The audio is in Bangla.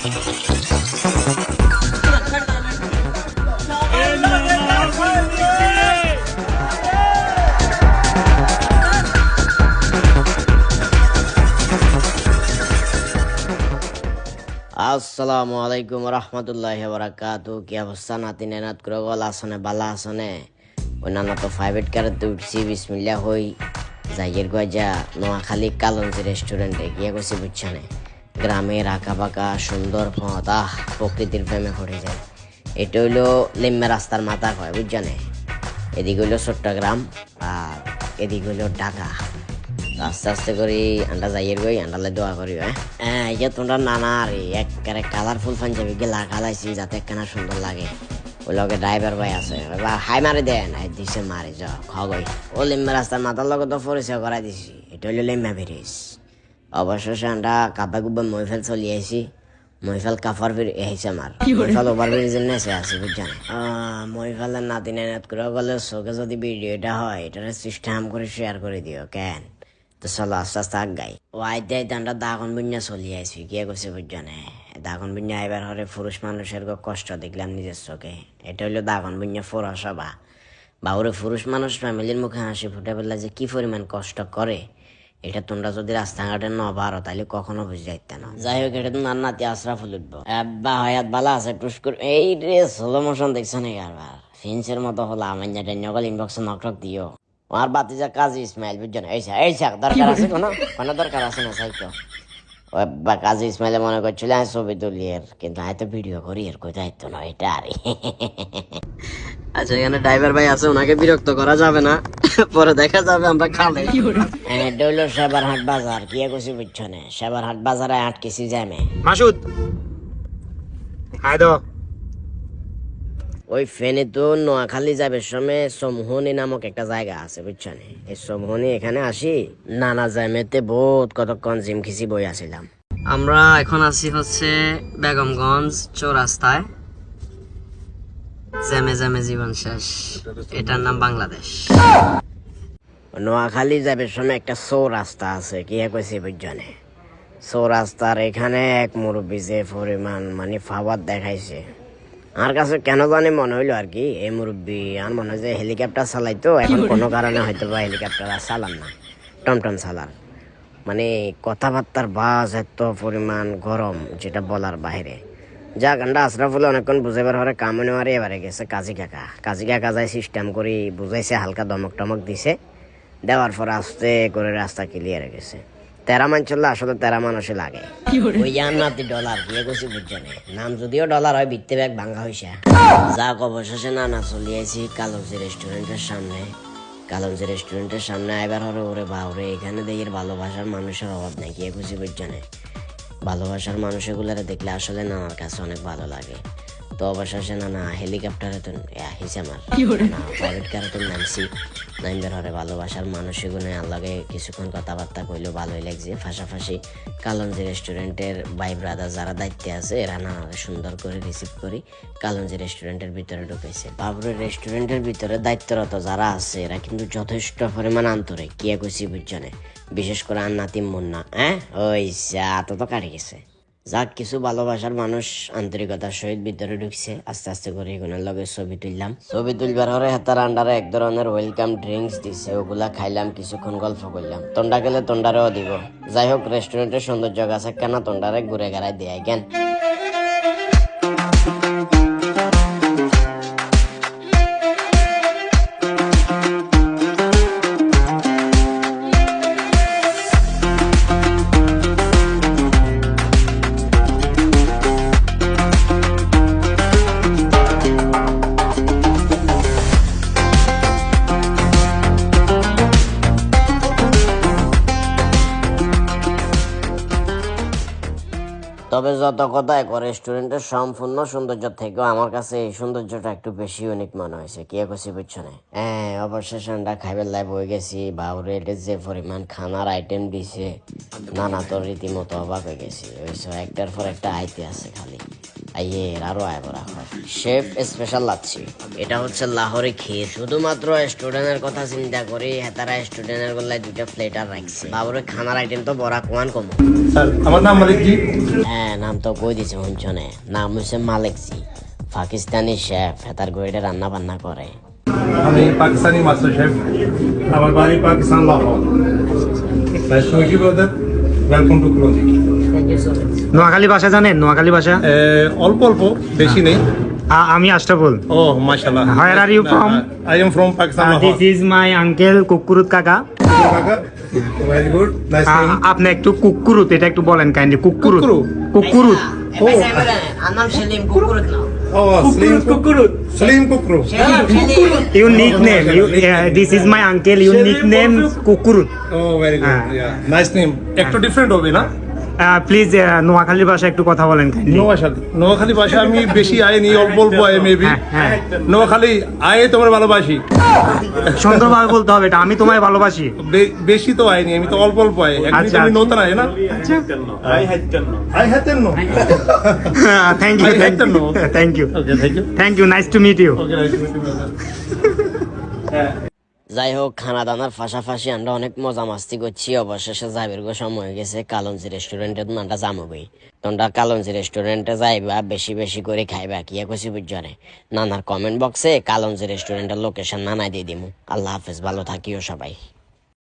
আসসালামু আলাইকুম রহমতুল্লাহি ওয়া বারাকাতুহু। কি অবস্থা নাতি নেনাত করে গল আসনে বালা আসনে অন্যান্য তো প্রাইভেট কারে তো উঠছি বিসমিল্লাহ হই যাইয়ের গজা নোয়াখালী কালঞ্জি রেস্টুরেন্টে গিয়ে গেছি বুঝছানে। গ্রামের আঁকা বাঁকা সুন্দর পথ প্রকৃতির প্রেমে পড়ে যায়। এটা হইলো লিম্মা রাস্তার মাথা কয় বুঝছানে। এদিকে হইলো চট্টগ্রাম আর এদিকে হইলো ঢাকা। আস্তে আস্তে করি আন্ডা যাইয়ের গই আন্ডালে দোয়া করি। হ্যাঁ এই যে তোমরা নানা আর একবারে কালারফুল পাঞ্জাবি গেলা কালাইছি যাতে একখানা সুন্দর লাগে। ওই লগে ড্রাইভার ভাই আছে হাই মারে দেন দিছে মারে যা খগই ও লিম্বা রাস্তার মাথার লগে তো পরিচয় করাই দিছি। এটা হইলো লিম্বা ব্রিজ। অবশেষে আন্ডা কাবা কুবা মহিফেল চলি আইছি। মহিফেল কাফার এসেছে আমার মহিফেল ওভার ব্রিজের নেচে আছি বুঝছেন। মহিফেলের নাতি নেনাত করে গেলে চোখে যদি ভিডিওটা হয় এটার সিস্টেম করে শেয়ার করে দিও কেন। তো চলো আস্তে আস্তে আগাই ও আইতে আমরা দাগন বুঞ্জা চলি আইছি কে করছে বুঝছানে। দাগন বুঞ্জা এবার হরে পুরুষ মানুষের কষ্ট দেখলাম নিজের চোখে। এটা হইলো দাগন বুঞ্জা পৌরসভা। বাউরে পুরুষ মানুষ ফ্যামিলির মুখে হাসি ফুটে পেলা যে কি পরিমাণ কষ্ট করে এটা তোমরা যদি রাস্তাঘাটে ন পারো তাহলে কখনো বুঝে যাইতে না। যাই হোক এটা তোমার নাতি আশরাফুল উঠবো আব্বা হয়াত বালা আছে টুস করে এই রে সোলো মোশন দেখছো নাকি আরবার ফিন্সের মতো হলো আমার নকল ইনবক্সে নকটক দিও। আমার বাতিজা কাজী ইসমাইল বুঝছেন। এই দরকার আছে কোনো দরকার আছে না সাইকেল কাজী ইসমাইলে মনে করছিল আমি ছবি তুলি এর কিন্তু আমি তো ভিডিও করি এর কোথায় দায়িত্ব নয় এটা আর। আচ্ছা এখানে ড্রাইভার ভাই আছে ওনাকে বিরক্ত করা যাবে না পরে দেখা যাবে আমরা খালে। এটা হইলো সেবারহাট বাজার কি করছি বুঝছনে। সেবারহাট বাজারে আটকেছি জ্যামে। মাসুদ হায়দো ওই ফেনে তো নোয়াখালী যাবে সময় সমহনি নামক একটা জায়গা আছে বুঝছেন। এই সমহনি এখানে আসি নানা জ্যামেতে বহুত কতক্ষণ জিম খিচি বই আসিলাম। আমরা এখন আছি হচ্ছে বেগমগঞ্জ চৌরাস্তায়। জ্যামে জ্যামে জীবন শেষ এটার নাম বাংলাদেশ। নোয়াখালী যাবে সময় একটা চৌরাস্তা আছে কি কইছি বুঝছনে। চৌরাস্তার এখানে এক মুরব্বী যে পরিমাণ মানে ফাওয়ার দেখাইছে আমার কাছে কেন জানি মনে হইলো আর কি এই মুরব্বী আর মনে হয় যে হেলিকপ্টার চালাইতো এখন কোনো কারণে হয়তো বা হেলিকপ্টার আর চালান না টমটম চালান। মানে কথাবার্তার বাস এত পরিমাণ গরম যেটা বলার বাইরে। যা গান্ডা আশরাফুল অনেকক্ষণ বুঝাইবার হরে কামে নেওয়ারে এবারে গেছে কাজী কাকা যাই সিস্টেম করে বুঝাইছে হালকা দমক টমক দিছে দেওয়ার পর আস্তে করে রাস্তা ক্লিয়ার গেছে। তেরা মান চললে আসলে তেরা মানুষে লাগে ওই নাতি ডলার দিয়ে গেছি বুঝছনে। নাম যদিও ডলার হয় ভিত্তি ব্যাগ ভাঙ্গা হয়েছে। যাক অবশেষে নানা চলিয়েছি কালঞ্জি রেস্টুরেন্টের সামনে। কালঞ্জি রেস্টুরেন্টের সামনে আইবার হরে ওরে বাউরে এখানে দেখি ভালোবাসার মানুষের অভাব নাই কি খুশি বুঝছনে। ভালোবাসার মানুষগুলারে দেখলে আসলে নানার কাছে অনেক ভালো লাগে। তো অবশেষে নানা হেলিকপ্টারে তো আহিছে আমার প্রাইভেট কারে তো নামছি নামবার হরে ভালোবাসার মানুষগুলো আল্লাহকে কিছুক্ষণ কথাবার্তা কইলেও ভালোই লাগছে। পাশাপাশি কালঞ্জি রেস্টুরেন্টের ভাই ব্রাদার যারা দায়িত্বে আছে এরা নানারে সুন্দর করে রিসিভ করি কালঞ্জি রেস্টুরেন্টের ভিতরে ঢুকেছে। বাবুরের রেস্টুরেন্টের ভিতরে দায়িত্বরত যারা আছে এরা কিন্তু যথেষ্ট পরিমাণ আন্তরিক কি কইছি বুঝছনে। বিশেষ করে আন্নাতিম মুন্না ওই তো কাটে গেছে। যাক কিছু ভালোবাসার মানুষ আন্তরিকতার সহিত ভিতরে ঢুকছে। আস্তে আস্তে করে এগুলোর লগে ছবি তুললাম। ছবি তুলবার হরে হাতার আন্ডারে এক ধরনের ওয়েলকাম ড্রিঙ্কস দিছে ওগুলা খাইলাম কিছুক্ষণ গল্প করলাম। তন্ডা গেলে তন্ডারেও দিব। যাই হোক রেস্টুরেন্টের সৌন্দর্য আছে কেন তন্ডারে ঘুরে গেড়াই দেয় কেন। তবে যত কথাই রেস্টুরেন্টের সম্পূর্ণ সৌন্দর্য থেকেও আমার কাছে এই সৌন্দর্যটা একটু বেশি ইউনিক মনে হয়েছে কি করছি বুঝছো না। অবশেষে আমরা খাইবার লাইভ হয়ে গেছি বাউরে যে পরিমাণ খানার আইটেম দিছে নানা তো রীতিমতো অবাক হয়ে গেছি। ওই একটার পর একটা আইতে আছে খালি আইয়ের আরো আয় বড় শেফ স্পেশাল লাচ্ছি। এটা হচ্ছে লাহোরি ক্ষীর। শুধুমাত্র স্টুডেন্টের কথা চিন্তা করি হেতারা স্টুডেন্টের গলায় 2টা প্লেটার রাখছে। বাবুরে খানার আইটেম তো বড় কোয়ান কম। স্যার আমার নাম মালিক জি। হ্যাঁ নাম তো কই দিছে হুনছনে, নাম হচ্ছে মালিক জি। পাকিস্তানি শেফ, হেতার গইডে রান্না বান্না করে। আমি পাকিস্তানি মাস্টার শেফ, আমার বাড়ি Pakistan Lahore. Nice to meet you brother, welcome to close. Noakhali ভাষা জানেন? নোয়াখালী ভাষা অল্প অল্প, বেশি নেই। আমি আশরাফুল। ও মাশাআল্লাহ। Where are you from? I am from Pakistan Lahore. This is my uncle Kukurut কাকা। Very good, nice name. আপনি একটু কুকুরুত এটা একটু বলেন কাইন্ডলি। কুকুরুত কুকুরুত আর নাম সেলিম কুকুরত না। Oh, Slim Kukru. You nickname this is my uncle you nickname Kukurut. Oh, very good. Yeah, nice name. একটু ডিফারেন্ট হবে না? প্লিজ নোয়াখালী ভাষা একটু কথা বলেন কাইন্ডলি। নোয়াখালী ভাষা আমি বেশি আইনি, অল্প অল্প আয় মেবি। হ্যাঁ নোয়াখালী আয় তোমার ভালোবাসি। সুন্দরভাবে বলতে হবে এটা, আমি তোমায় ভালোবাসি। বেশি তো আইনি, আমি তো অল্প অল্প আয়। একদিন আচ্ছা, তুমি আচ্ছা। নতুন আয় না? I had no. Thank you I had to know. Thank you Okay, thank you. Thank you nice to meet you. Okay, nice to meet you, brother. যাই হোক খানা দানার পাশাপাশি আমরা অনেক মজা মাস্তি করছি। অবশেষে যাইবের গো সময় হয়ে গেছে কালঞ্জি রেস্টুরেন্টে। তোমরা যামোই, তোমরা কালঞ্জি রেস্টুরেন্টে যাইবা, বেশি বেশি করে খাইবা। কি কইছি বুঝছনে? নানার কমেন্ট বক্সে কালঞ্জি রেস্টুরেন্টের লোকেশন নানাই দিয়ে দিমু। আল্লাহ হাফেজ, ভালো থাকিও সবাই।